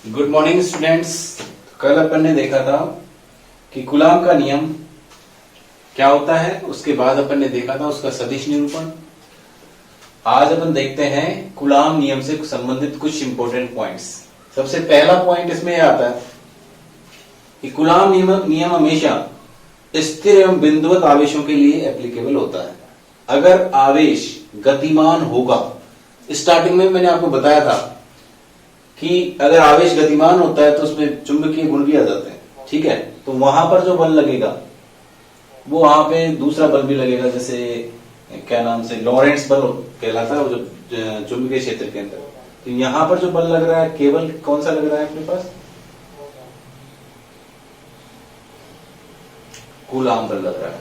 Good morning students. कल अपन ने देखा था कि कूलाम का नियम क्या होता है, उसके बाद अपन ने देखा था उसका सदिश निरूपण। आज अपन देखते हैं कूलाम नियम से संबंधित कुछ इंपॉर्टेंट पॉइंट्स। सबसे पहला पॉइंट इसमें यह आता है कि कूलाम नियम हमेशा स्थिर एवं बिंदुवत आवेशों के लिए एप्लीकेबल होता है। अगर आवेश गतिमान होगा, स्टार्टिंग में मैंने आपको बताया था कि अगर आवेश गतिमान होता है तो उसमें चुंबकीय गुण भी आ जाते हैं, ठीक है। तो वहां पर जो बल लगेगा वो वहां पे दूसरा बल भी लगेगा, जैसे क्या नाम से लॉरेंट्स बल कहलाता है, वो जो चुंबकीय क्षेत्र के अंदर। तो यहां पर जो बल लग रहा है केवल कौन सा लग रहा है अपने पास, कूलाम बल लग रहा है,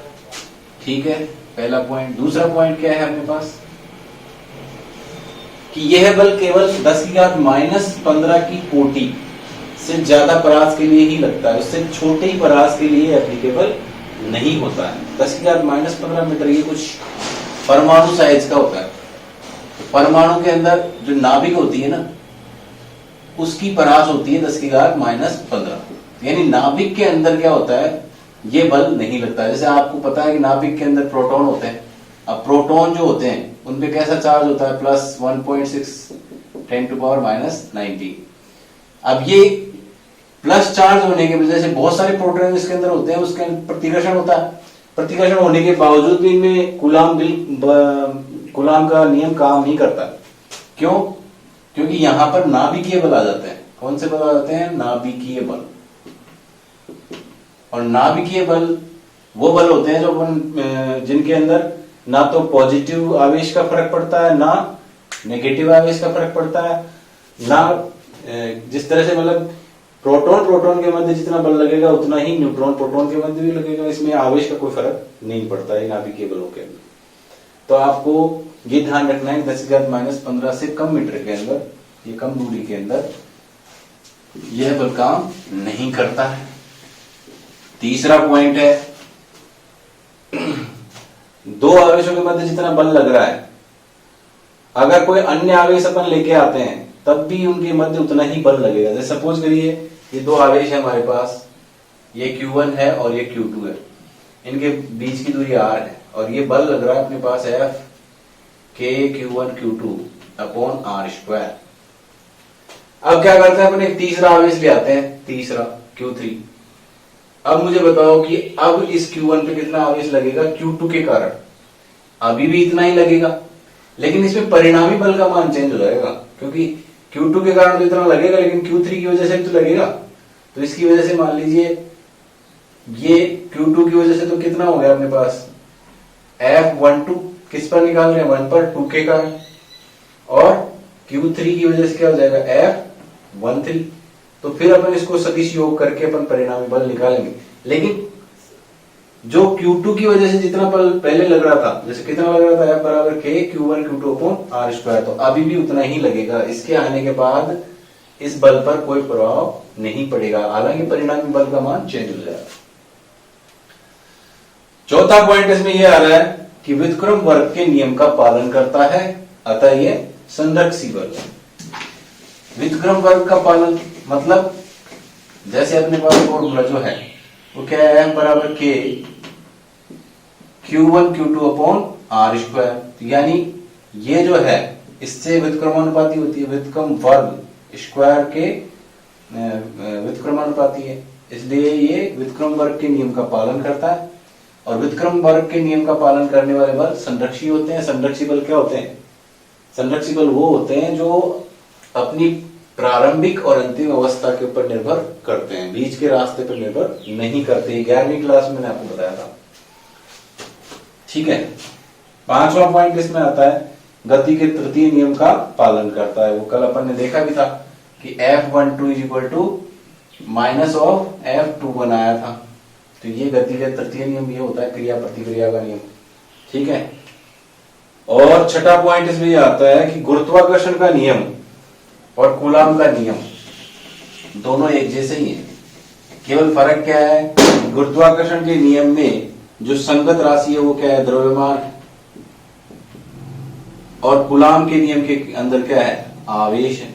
ठीक है। पहला पॉइंट। दूसरा पॉइंट क्या है अपने पास कि यह बल केवल 10⁻⁻15 की कोटि से ज्यादा परास के लिए ही लगता है, उससे छोटे ही परास के लिए एप्लीकेबल नहीं होता है। 10⁻15 मीटर ये कुछ परमाणु साइज का होता है। तो परमाणु के अंदर जो नाभिक होती है ना, उसकी परास होती है 10⁻15। यानी नाभिक के अंदर क्या होता है, ये बल नहीं लगता है। जैसे आपको पता है कि नाभिक के अंदर प्रोटॉन होते हैं। अब प्रोटॉन जो होते हैं उनपे कैसा चार्ज होता है, +1.6 × 10⁻⁹। अब ये प्लस चार्ज होने की वजह से बहुत सारे प्रोटॉन इसके अंदर होते हैं, उसके अंदर प्रतिकर्षण होता है। प्रतिकर्षण होने के बावजूद भी इनमें कूलाम का नियम काम नहीं करता। क्यों? क्योंकि यहां पर नाभिकीय बल आ जाते हैं। कौन से बल आ जाते हैं? नाभिकीय बल। और नाभिकीय बल वो बल होते हैं जो जिनके अंदर ना तो पॉजिटिव आवेश का फर्क पड़ता है, ना नेगेटिव आवेश का फर्क पड़ता है, ना जिस तरह से मतलब प्रोटॉन के मध्य जितना बल लगेगा उतना ही न्यूट्रॉन प्रोटॉन के मध्य भी लगेगा। इसमें आवेश का कोई फर्क नहीं पड़ता है नाभिकीय बलों के अंदर। तो आपको ये ध्यान रखना है 10⁻⁻15 से कम मीटर के अंदर, ये कम दूरी के अंदर यह बल काम नहीं करता है। तीसरा पॉइंट है, दो आवेशों के मध्य जितना बल लग रहा है, अगर कोई अन्य आवेश अपन लेके आते हैं तब भी उनके मध्य उतना ही बल लगेगा। जैसे सपोज करिए ये दो आवेश है हमारे पास, ये Q1 है और ये Q2 है, इनके बीच की दूरी R है और ये बल लग रहा है अपने पास F K(Q1Q2)/R²। अब क्या करते हैं, अपन एक तीसरा आवेश ले आते हैं, तीसरा Q3। अब मुझे बताओ कि अब इस Q1 पे कितना आवेश लगेगा Q2 के कारण? अभी भी इतना ही लगेगा, लेकिन इसमें परिणामी बल का मान चेंज हो जाएगा, क्योंकि Q2 के कारण तो इतना लगेगा लेकिन Q3 की वजह से भी तो लगेगा। तो इसकी वजह से मान लीजिए ये Q2 की वजह से तो कितना हो गया अपने पास, F12 किस पर निकाल रहे हैं, 1 पर, 2 के कारण, और Q3 की वजह से क्या हो जाएगा, F13। तो फिर अपन इसको सदिश योग करके अपन परिणामी बल निकालेंगे। लेकिन जो Q2 की वजह से जितना बल पहले लग रहा था, जैसे कितना लग रहा था, F बराबर K(Q1Q2)/R², तो अभी भी उतना ही लगेगा। इसके आने के बाद इस बल पर कोई प्रभाव नहीं पड़ेगा, हालांकि परिणामी बल का मान चेंज हो जाएगा। चौथा पॉइंट इसमें यह आ रहा है कि व्युत्क्रम वर्ग के नियम का पालन करता है, अतः ये संरक्षी बल है। व्युत्क्रम वर्ग का पालन मतलब जैसे अपने पास फॉर्मूला जो है वो क्या है, F बराबर K(Q1Q2)/R²। यानी ये जो है इससे व्युत्क्रमानुपाती होती है, व्युत्क्रम वर्ग स्क्वायर के व्युत्क्रमानुपाती है, इसलिए ये व्युत्क्रम वर्ग के नियम का पालन करता है। और व्युत्क्रम वर्ग के नियम का पालन करने वाले बल संरक्षी होते हैं। संरक्षी बल क्या होते हैं? संरक्षी बल वो होते हैं जो अपनी प्रारंभिक और अंतिम अवस्था के ऊपर निर्भर करते हैं, बीच के रास्ते पर निर्भर नहीं करते। 11वीं क्लास में मैंने आपको बताया था, ठीक है। पांचवा पॉइंट इसमें आता है गति के तृतीय नियम का पालन करता है। वो कल अपन ने देखा भी था कि F12 - F21 आया था। तो ये गति का तृतीय नियम ये होता है, क्रिया प्रतिक्रिया का नियम, ठीक है। और छठा पॉइंट इसमें यह आता है कि गुरुत्वाकर्षण का नियम और कूलाम का नियम दोनों एक जैसे ही हैं। केवल फर्क क्या है, गुरुत्वाकर्षण के नियम में जो संगत राशि है वो क्या है, द्रव्यमान, और कूलाम के नियम के अंदर क्या है, आवेश है।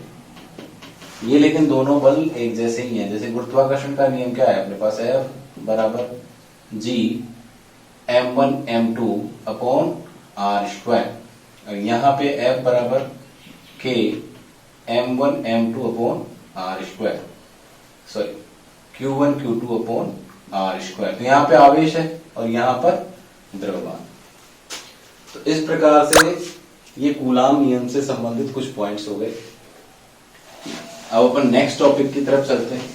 ये लेकिन दोनों बल एक जैसे ही हैं। जैसे गुरुत्वाकर्षण का नियम क्या है अपने पास, F बराबर G m1 m2 upon R square, और यहाँ पे F बराबर K m1 m2 upon R square, sorry Q1 Q2 upon R square. तो यहाँ पे आवेश है और यहाँ पर द्रव्यमान। तो इस प्रकार से ये कूलाम नियम से संबंधित कुछ पॉइंट्स हो गए। अब अपन नेक्स्ट टॉपिक की तरफ चलते हैं।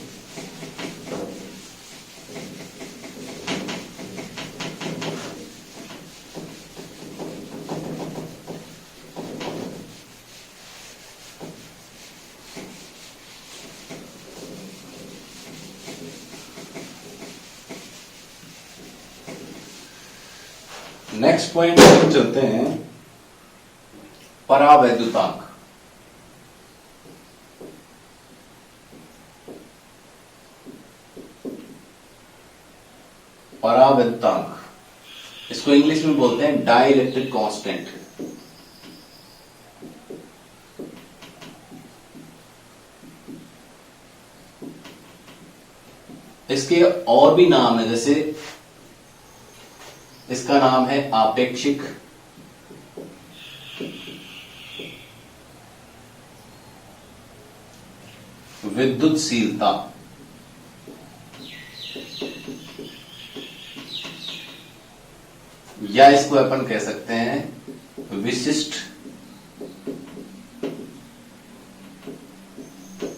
नेक्स्ट पॉइंट पर चलते हैं, परावैद्युतांक। परावैद्युतांक, इसको इंग्लिश में बोलते हैं डाइलेक्ट्रिक कांस्टेंट। इसके और भी नाम है, जैसे इसका नाम है आपेक्षिक, विद्युतशीलता, या इसको अपन कह सकते हैं विशिष्ट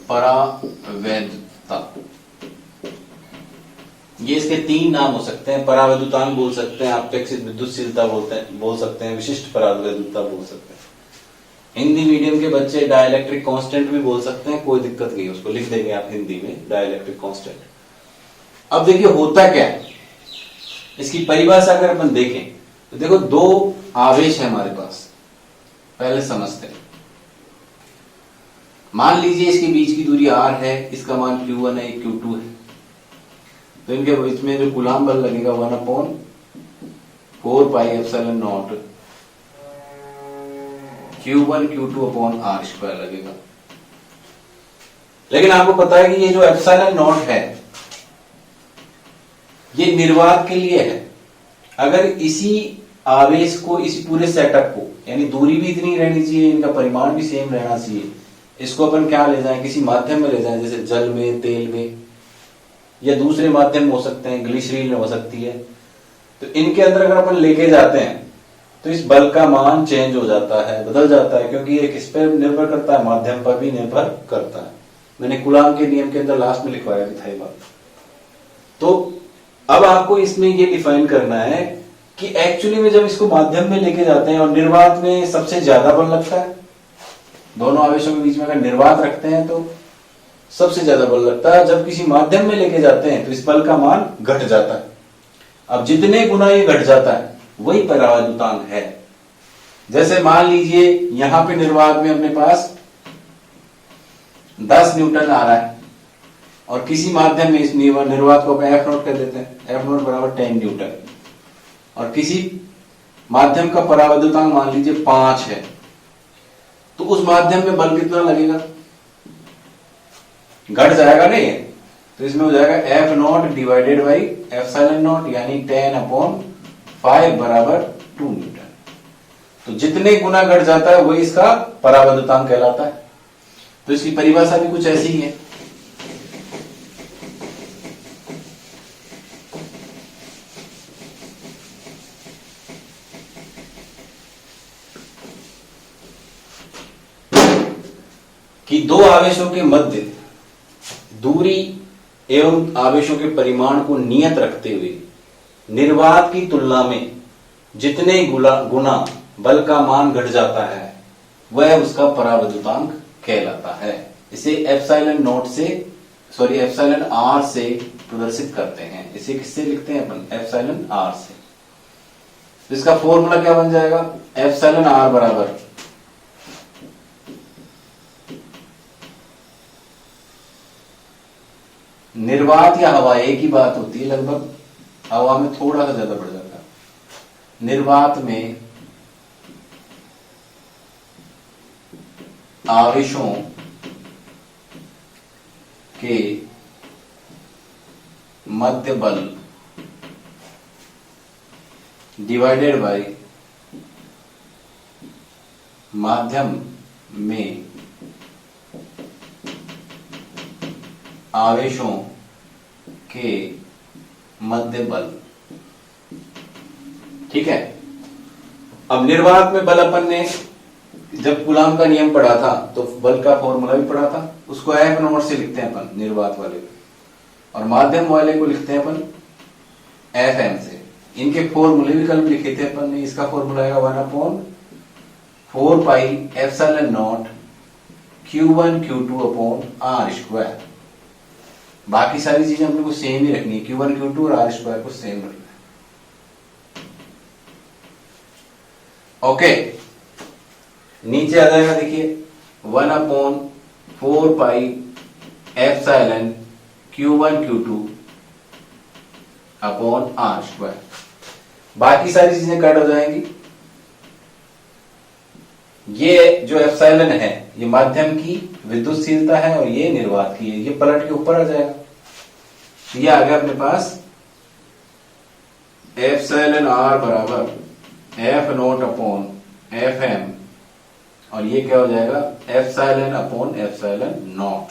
परावैद्युता। ये इसके तीन नाम हो सकते हैं, परावैद्युतांक बोल सकते हैं, आपेक्षिक विद्युतशीलता बोल सकते हैं, विशिष्ट परावैद्युता बोल सकते हैं। हिंदी मीडियम के बच्चे डाइलेक्ट्रिक कांस्टेंट भी बोल सकते हैं, कोई दिक्कत नहीं, उसको लिख देंगे आप हिंदी में डाइलेक्ट्रिक कांस्टेंट। अब देखिए होता क्या है, इसकी परिभाषा अगर अपन देखें तो देखो दो आवेश है हमारे पास, पहले समझते हैं। मान लीजिए इसके बीच की दूरी r है, इसका मान q1 है, q2 है, तो इनके बीच में जो कूलाम बल लगेगा 1/4 pi epsilon naught Q1 Q2 upon R square लगेगा। लेकिन आपको पता है कि ये जो एप्सिलॉन नॉट है ये निर्वात के लिए है। अगर इसी आवेश को, इसी पूरे सेटअप को, यानी दूरी भी इतनी रहनी चाहिए, इनका परिमाण भी सेम रहना चाहिए, इसको अपन क्या ले जाएं, किसी माध्यम में ले जाएं, जैसे जल में, तेल में, या दूसरे माध्यम हो सकते हैं, ग्लिसरीन हो सकती है। तो इनके अंदर अगर अपन लेके जाते हैं तो इस बल का मान चेंज हो जाता है, बदल जाता है, क्योंकि ये किस पर निर्भर करता है, माध्यम पर भी निर्भर करता है। मैंने कूलाम के नियम के अंदर लास्ट में लिखवाया भी था ये बात। तो अब आपको इसमें ये डिफाइन करना है कि एक्चुअली में जब इसको माध्यम में लेके जाते हैं और निर्वात में सबसे ज्यादा बल लगता है, दोनों आवेशों के बीच में अगर निर्वात रखते हैं तो सबसे ज्यादा बल लगता है। जब किसी माध्यम में लेके जाते हैं तो इस बल का मान घट जाता है। अब जितने गुना ये घट जाता है वही परावैद्युतांक है। जैसे मान लीजिए यहां पे निर्वात में अपने पास 10 न्यूटन आ रहा है और किसी माध्यम में इस निर्वात को अपन F0 कर देते हैं, F0 बराबर 10 न्यूटन, और किसी माध्यम का परावैद्युतांक मान लीजिए 5 है, तो उस माध्यम में बल कितना लगेगा, घट जाएगा नहीं। तो इसमें हो जाएगा F0 divided by epsilon not, यानी 10/5 बराबर 2 न्यूटन। तो जितने गुना घट जाता है वही इसका परावैद्युतांक कहलाता है। तो इसकी परिभाषा भी कुछ ऐसी ही है। कि दो आवेशों के मध्य दूरी एवं आवेशों के परिमाण को नियत रखते हुए निर्वात की तुलना में जितने गुना बल का मान घट जाता है वह उसका परावैद्युतांक कहलाता है। इसे एप्सिलॉन नॉट से, सॉरी एप्सिलॉन आर से प्रदर्शित करते हैं। इसे किससे लिखते हैं अपन, एप्सिलॉन आर से। तो इसका फॉर्मूला क्या बन जाएगा, एप्सिलॉन आर बराबर निर्वात या हवा एक ही बात होती है लगभग, हवा में थोड़ा सा ज्यादा बढ़ जाता है। निर्वात में आवेशों के मध्य बल डिवाइडेड बाय माध्यम में आवेशों के मध्य बल। ठीक है। अब निर्वात में बल अपन ने जब कूलाम का नियम पढ़ा था तो बल का फॉर्मूला भी पढ़ा था, उसको F नॉट से लिखते हैं अपन निर्वात वाले को, और माध्यम वाले को लिखते हैं अपन Fm से। इनके फॉर्मूले भी कल लिखे थे अपन ने। इसका फॉर्मूला आएगा 1/4 pi epsilon naught Q1 Q2 upon R square. बाकी सारी चीजें अपने को सेम ही रखनी है, Q1 Q2 और R स्क्वायर को सेम रखना है। ओके, नीचे आ जाएगा देखिए 1/4 pi epsilon Q1 Q2 upon R square. बाकी सारी चीजें कट हो जाएंगी। ये जो एप्सिलॉन है ये माध्यम की विद्युतशीलता है और ये निर्वात की है, ये पलट के ऊपर आ जाएगा। तो ये आ गया अपने पास एप्सिलॉन R बराबर F नॉट अपॉन Fm, और ये क्या हो जाएगा एप्सिलॉन अपॉन एप्सिलॉन नॉट।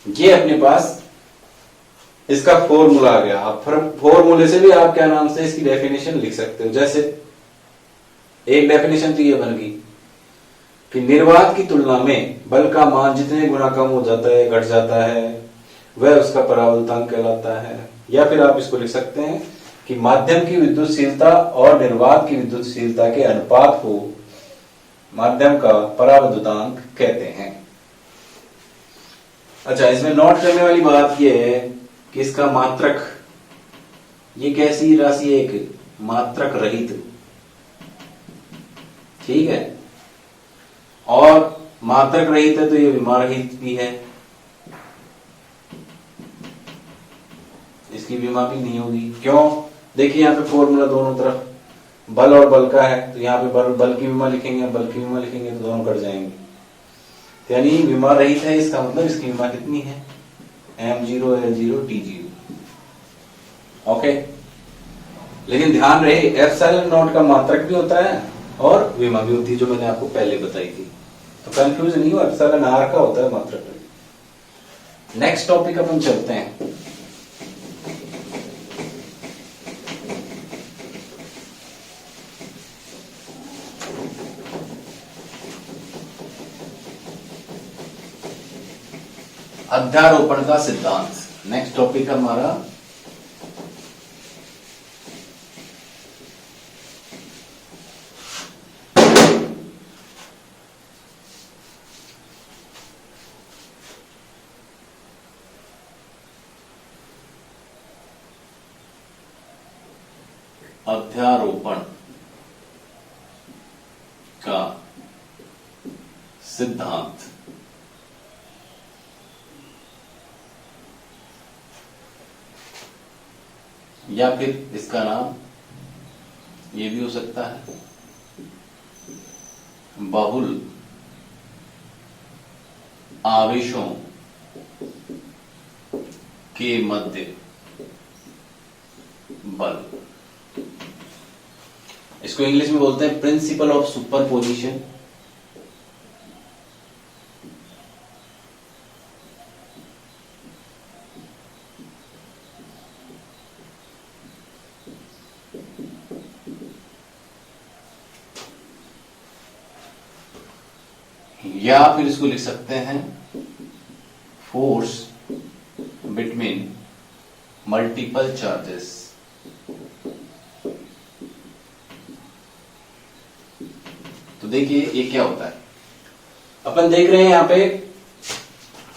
ये अपने पास इसका फॉर्मूला आ गया। आप फॉर्मूले से भी आप क्या नाम से इसकी डेफिनेशन लिख सकते हो। जैसे एक डेफिनेशन तो ये बन गई कि निर्वात की तुलना में बल का मान जितने गुना कम हो जाता है, घट जाता है, वह उसका परावर्तनांक कहलाता है। या फिर आप इसको लिख सकते हैं कि माध्यम की विद्युतशीलता और निर्वात की विद्युतशीलता के अनुपात को माध्यम का परावर्तनांक कहते हैं। अच्छा, इसमें नोट करने वाली बात यह है कि इसका मात्रक, ये कैसी राशि है, एक मात्रक रहित, ठीक है, और मात्रक रहित है तो ये विमा रहित भी है, इसकी विमा भी नहीं होगी। क्यों? देखिए यहाँ पे फॉर्मूला दोनों तरफ बल और बल का है, तो यहाँ पे बल की विमा लिखेंगे, बल की विमा लिखेंगे तो दोनों कट जाएंगे। तो यानी विमा रहित है, इसका मतलब इसकी विमा कितनी है m0 l0 t0। ओके, लेकिन ध्यान रहे एप्सिलॉन नॉट का मात्रक भी होता है और विमा भी होती है, जो मैंने आपको पहले बताई थी। तो कंफ्यूज नहीं हो, एप्सिलॉन r का होता है मात्रक। नेक्स्ट टॉपिक अपन चलते हैं। अध्यारोपण का सिद्धांत। नेक्स्ट टॉपिक हमारा अध्यारोपण का सिद्धांत। या फिर इसका नाम ये भी हो सकता है बहुल आवेशों के मध्य बल। इसको इंग्लिश में बोलते हैं प्रिंसिपल ऑफ सुपरपोजिशन। या फिर इसको लिख सकते हैं फोर्स बिटवीन मल्टीपल चार्जेस। तो देखिए ये क्या होता है, अपन देख रहे हैं यहां पे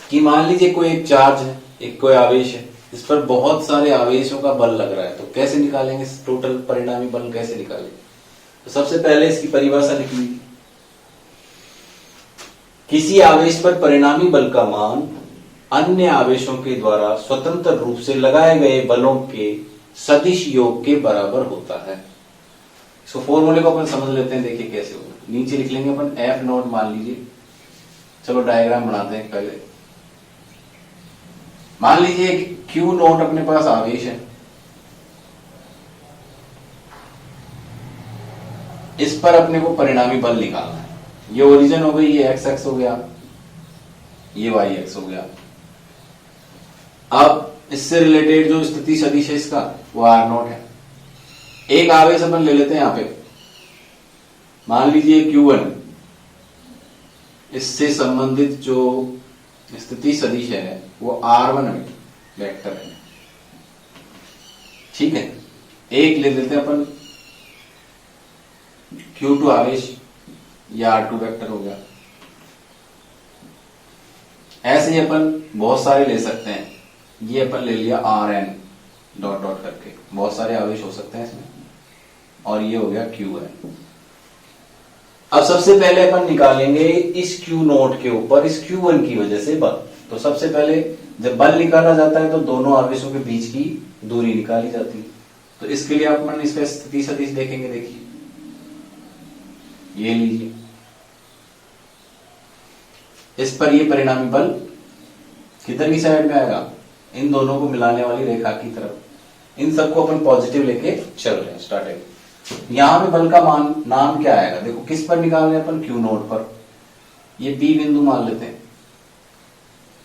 कि मान लीजिए कोई एक चार्ज है, एक कोई आवेश है, इस पर बहुत सारे आवेशों का बल लग रहा है। तो कैसे निकालेंगे टोटल परिणामी बल, कैसे निकालेंगे? तो सबसे पहले इसकी परिभाषा लिखी, किसी आवेश पर परिणामी बल का मान अन्य आवेशों के द्वारा स्वतंत्र रूप से लगाए गए बलों के सदिश योग के बराबर होता है। इसको फॉर्मूले को अपन समझ लेते हैं। देखिए कैसे होगा, नीचे लिख लेंगे अपन F नॉट मान लीजिए चलो डायग्राम बनाते हैं पहले। मान लीजिए क्यू नोट अपने पास आवेश है, इस पर अपने को परिणामी बल निकालना है। ये ओरिजिन हो गई, ये एक्स एक्स हो गया, ये वाई एक्स हो गया। अब इससे रिलेटेड जो स्थिति सदिश है इसका, वो आर नोट है। एक आवेश अपन ले लेते हैं यहां पे, मान लीजिए Q1, इससे संबंधित जो स्थिति सदिश है वो R1 वेक्टर है, ठीक है। एक ले लेते हैं अपन Q2 आवेश, या R2 वेक्टर हो गया। ऐसे ही अपन बहुत सारे ले सकते हैं। ये अपन ले लिया Rn डॉट डॉट करके, बहुत सारे आवेश हो सकते हैं इसमें, और ये हो गया Qn। अब सबसे पहले अपन निकालेंगे इस Q नोट के ऊपर इस Q1 की वजह से बल। तो सबसे पहले जब बल निकाला जाता है तो दोनों आवेशों के बीच की दूरी निकाली जाती है। तो इसके लिए अपन इसका स्थिति सदिश देखेंगे। देखिए ये लीजिए, इस पर ये परिणामी बल किधर की साइड में आएगा, इन दोनों को मिलाने वाली रेखा की तरफ। इन सबको अपन पॉजिटिव लेके चल रहे हैं स्टार्टिंग। यहां पे बल का मान नाम क्या आएगा, देखो किस पर निकाल रहे हैं अपन, क्यू नोट पर। ये बी बिंदु मान लेते हैं।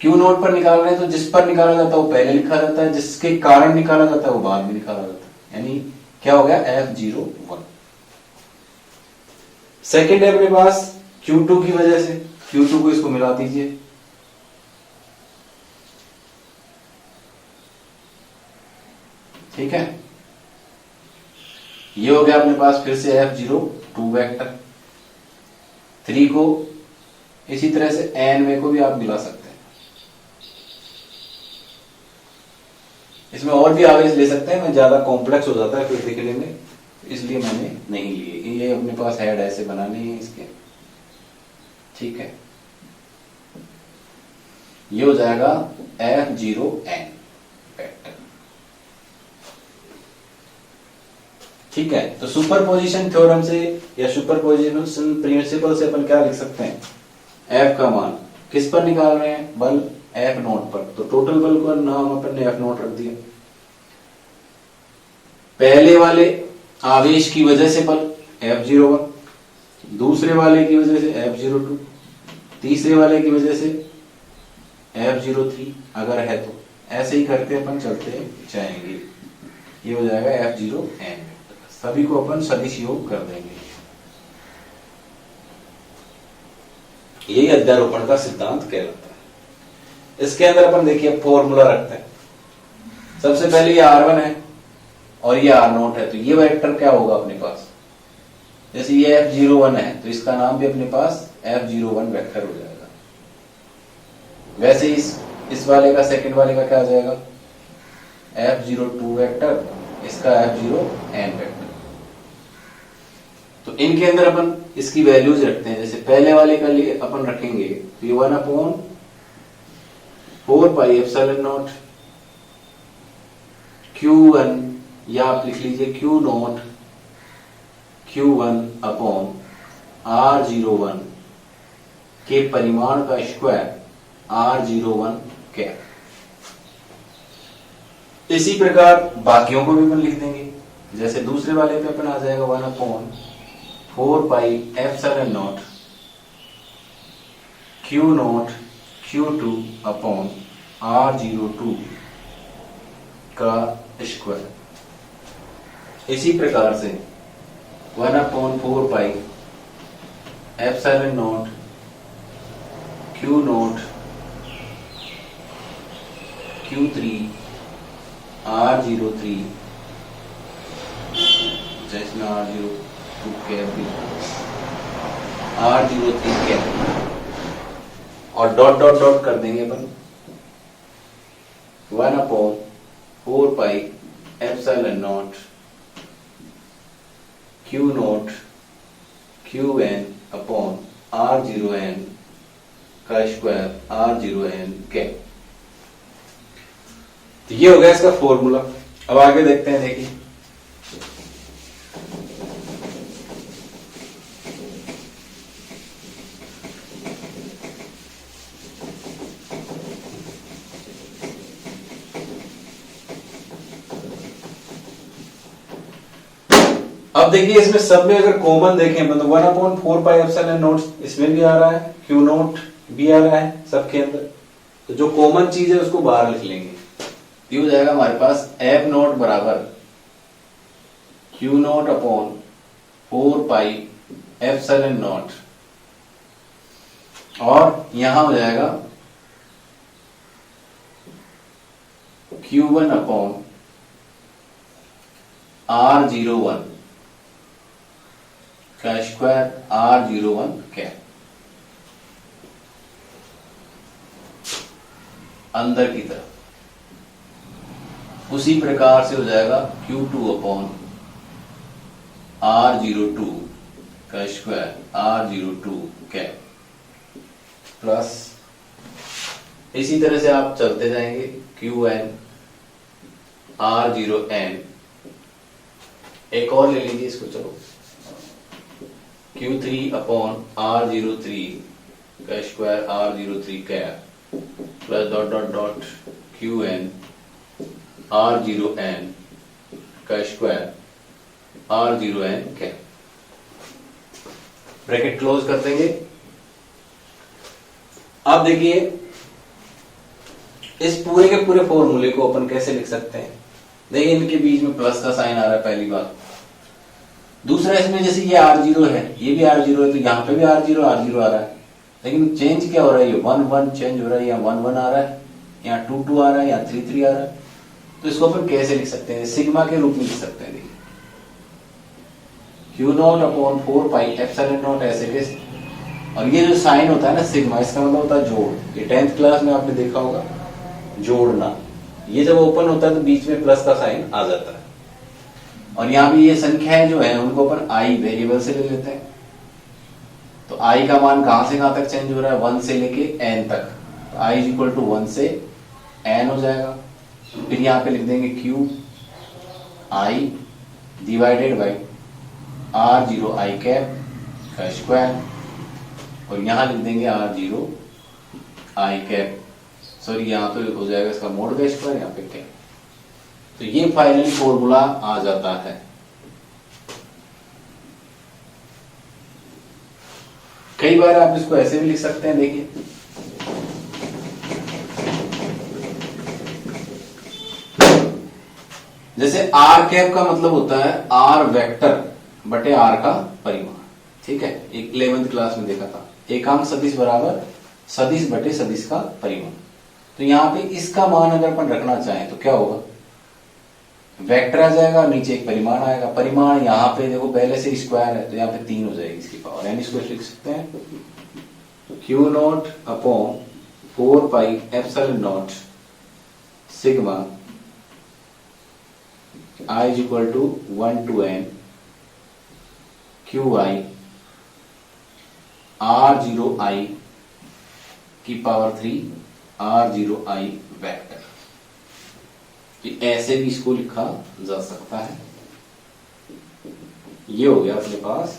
क्यू नोट पर निकाल रहे हैं तो जिस पर निकाला जाता है वो पहले लिखा जाता है, जिसके कारण निकाला जाता है वो बाद में निकाला जाता है। यानी क्या हो गया, F01। सेकेंड है अपने पास Q2 की वजह से, Q2 को इसको मिला दीजिए। ठीक है, ये हो गया अपने पास फिर से F02 वेक्टर। 3 को इसी तरह से N को भी आप मिला सकते हैं। इसमें और भी आवेश ले सकते हैं, मैं ज्यादा कॉम्प्लेक्स हो जाता है फिर दिखने में, इसलिए मैंने नहीं लिए। ये अपने पास हेड ऐसे बनाने हैं इसके, ठीक है। ये हो जाएगा F0N वेक्टर, ठीक है। तो सुपरपोजिशन थ्योरम से या सुपरपोजिशन प्रिंसिपल से अपन क्या लिख सकते हैं, F का मान किस पर निकाल रहे हैं, बल F नोट पर। तो टोटल बल का नाम अपन ने F नोट रख दिया। पहले वाले आवेश की वजह से बल F01, दूसरे वाले की वजह से F02, तीसरे वाले की वजह से F03 अगर है तो। ऐसे ही करके अपन चलते जाएंगे। ये हो जाएगा F0N। सभी को अपन सदिश योग कर देंगे। यही अध्यारोपण का सिद्धांत कहलाता है। इसके अंदर अपन देखिए फॉर्मूला रखते हैं। सबसे पहले ये R1 है और ये R0 है, तो ये वेक्टर क्या होगा अपने पास, जैसे ये F01 है तो इसका नाम भी अपने पास F01 वेक्टर हो जाएगा। वैसे इस वाले का, सेकंड वाले का क्या आ जाएगा, F02 वेक्टर, इसका F0N वेक्टर। तो इनके अंदर अपन इसकी वैल्यूज रखते हैं। जैसे पहले वाले का लिए अपन रखेंगे तो ये 1/4πε0 Q1, या आप लिख लीजिए Q0 Q1/R01 के परिमाण का स्क्वायर R01 क्या। इसी प्रकार बाकियों को भी अपन लिख देंगे। जैसे दूसरे वाले पे अपन आ जाएगा 1/4πε0 Q0 Q2/R02 का स्क्वायर। इसी प्रकार से 1/4πε0 Q0 Q3/R03, जिसमें R02 कैप भी, R03 कैप, और डॉट डॉट डॉट कर देंगे अपन 1/4πε0 Q0 Qn/R0n का स्क्वायर R0n कैप। तो ये हो गया इसका फॉर्मूला। अब आगे देखते हैं। देखिए अब देखिए इसमें सब में अगर कॉमन देखें मतलब 1/4πε0 इसमें भी आ रहा है, Q0 भी आ रहा है सबके अंदर, तो जो कॉमन चीज है उसको बाहर लिख लेंगे। ये हो जाएगा हमारे पास F0 बराबर Q0/4πε0 और यहां हो जाएगा Q1/R01 का स्क्वायर R01 क्या अंदर की तरफ। उसी प्रकार से हो जाएगा Q2/R02 का स्क्वायर R02 कैप प्लस इसी तरह से आप चलते जाएंगे Qn/R0n, एक और ले लीजिए इसको, चलो Q3/R03 का square R03 cap plus dot dot dot Qn/R0n का square R0n cap, bracket close कर देंगे। अब देखिए इस पूरे के पूरे फॉर्मूले को अपन कैसे लिख सकते हैं। देखिए इनके बीच में प्लस का साइन आ रहा है पहली बात। दूसरा इसमें जैसे ये R0 है, ये भी R0 है, तो यहां पे भी R0 आ रहा है, लेकिन चेंज क्या हो रहा है, ये 1 चेंज हो रहा है, यहाँ 1 आ रहा है, यहाँ 2 आ रहा है, यहाँ 3 आ रहा है। तो इसको अपन कैसे लिख सकते हैं, सिग्मा के रूप में लिख सकते हैं। देखिए Q0/4πε0 ऐसे के, और ये जो साइन होता है ना सिग्मा, इसका मतलब होता है जोड़। ये 10th क्लास में आपने देखा होगा जोड़ना, ये जब ओपन होता है तो बीच में प्लस का साइन आ जाता है। और यहाँ भी ये संख्याएं जो है उनको अपन आई वेरिएबल से ले लेते हैं, तो आई का मान कहां से कहां तक चेंज हो रहा है, 1 से लेके n तक, तो i = 1 से n हो जाएगा। फिर यहां पे लिख देंगे Q i divided by R0i cap का स्क्वायर, और यहां लिख देंगे R0i कैप, सॉरी यहां तो हो जाएगा इसका मोड का स्क्वायर, यहाँ पे कैप। तो ये फाइनली फॉर्मूला आ जाता है। कई बार आप इसको ऐसे भी लिख सकते हैं, देखिए जैसे आर कैप का मतलब होता है आर वेक्टर बटे आर का परिमाण, ठीक है, एक 11th क्लास में देखा था, एकांक सदिश बराबर सदिश बटे सदिश का परिमाण। तो यहां पे इसका मान अगर अपन रखना चाहें तो क्या होगा, वेक्टर आ जाएगा, नीचे एक परिमाण आएगा। परिमाण यहाँ पे देखो पहले से स्क्वायर है तो यहाँ पे 3 हो जाएगी इसकी पावर, यानी इसको लिख सकते हैं Q0/4πε0 sigma i = 1 to n QI R0i की पावर 3 R0i वेक्टर। ऐसे भी इसको लिखा जा सकता है। ये हो गया अपने पास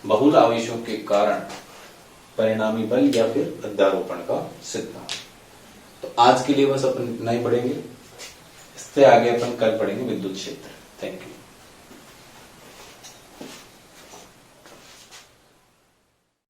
बहुल आवेशों के कारण परिणामी बल या फिर अध्यारोपण का सिद्धांत। तो आज के लिए बस अपन इतना ही पढ़ेंगे, इससे आगे अपन कल पढ़ेंगे विद्युत क्षेत्र। Thank you.